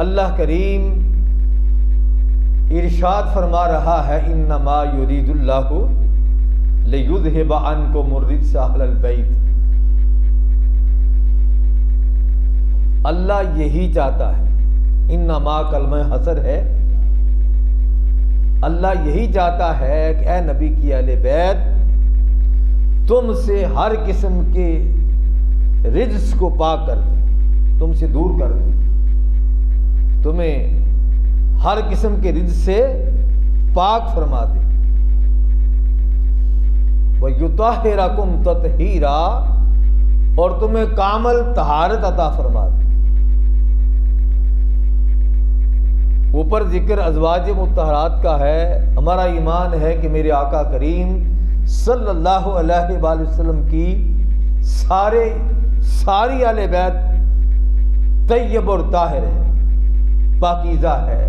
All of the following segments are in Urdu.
اللہ کریم ارشاد فرما رہا ہے انما یرید اللہ لیذھب عنکم الرجس اہل البیت، اللہ یہی چاہتا ہے، انما کلمہ حصر ہے، اللہ یہی چاہتا ہے کہ اے نبی کی اہل بیت تم سے ہر قسم کے رجس کو پاک کر دے، تم سے دور کر دے، تمہیں ہر قسم کے رجس سے پاک فرما دے، وَيُطَهِّرَكُمْ تَطْهِيرًا، اور تمہیں کامل طہارت عطا فرما دے۔ اوپر ذکر ازواج مطہرات کا ہے، ہمارا ایمان ہے کہ میرے آقا کریم صلی اللہ علیہ وآلہ وسلم کی ساری اہل بیت طیب اور طاہر ہے، پاکیزہ ہے،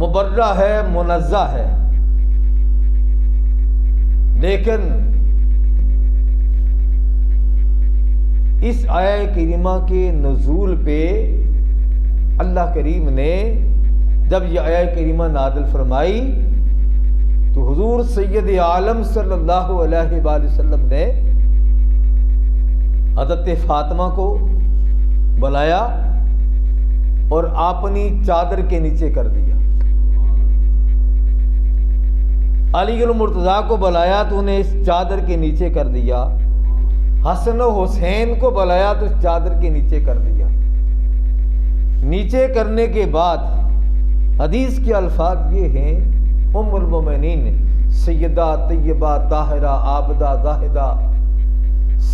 مبرہ ہے، منزہ ہے۔ لیکن اس آیہ کریمہ کے نزول پہ اللہ کریم نے جب یہ آیہ کریمہ نازل فرمائی تو حضور سید عالم صلی اللہ علیہ وآلہ وسلم نے حضرت فاطمہ کو بلایا اور اپنی چادر کے نیچے کر دیا، علی المرتضیٰ کو بلایا تو انہیں اس چادر کے نیچے کر دیا، حسن و حسین کو بلایا تو اس چادر کے نیچے کر دیا۔ نیچے کرنے کے بعد حدیث کے الفاظ یہ ہیں، ام المومنین سیدہ طیبہ طاہرہ عابدہ زاہدہ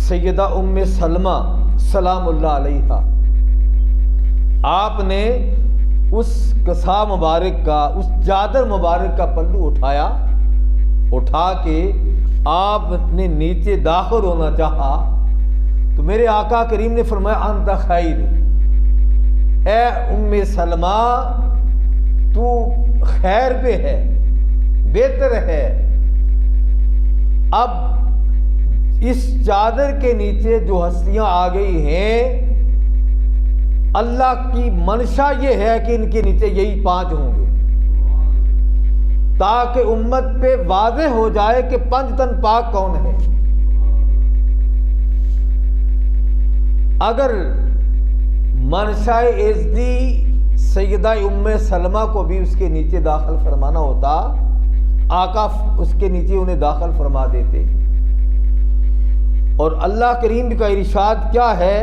سیدہ ام سلمہ سلام اللہ علیہا، آپ نے اس قصا مبارک کا، اس چادر مبارک کا پلو اٹھا کے آپ نے نیچے داخل ہونا چاہا تو میرے آقا کریم نے فرمایا انت خیر، اے ام سلمہ تو خیر پہ ہے، بہتر ہے۔ اب اس چادر کے نیچے جو ہستیاں آ گئی ہیں، اللہ کی منشا یہ ہے کہ ان کے نیچے یہی 5 ہوں گے، تاکہ امت پہ واضح ہو جائے کہ 5 تن پاک کون ہے۔ اگر منشا ازدی سیدہ ام سلمہ کو بھی اس کے نیچے داخل فرمانا ہوتا، آقا اس کے نیچے انہیں داخل فرما دیتے۔ اور اللہ کریم کا ارشاد کیا ہے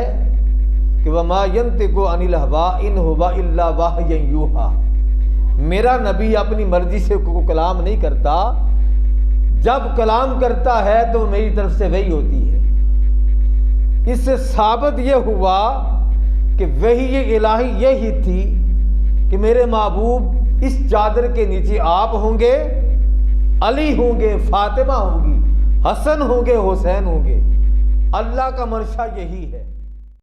کہ وَمَا يَنطِقُ عَنِ الْهَوَىٰ إِنْ هُوَ إِلَّا وَحْيٌ يُوحَىٰ، میرا نبی اپنی مرضی سے کوئی کلام نہیں کرتا، جب کلام کرتا ہے تو میری طرف سے وحی ہوتی ہے۔ اس سے ثابت یہ ہوا کہ وحی الہی یہی تھی کہ میرے محبوب اس چادر کے نیچے آپ ہوں گے، علی ہوں گے، فاطمہ ہوں گی، حسن ہوں گے، حسین ہوں گے۔ اللہ کا منشا یہی ہے۔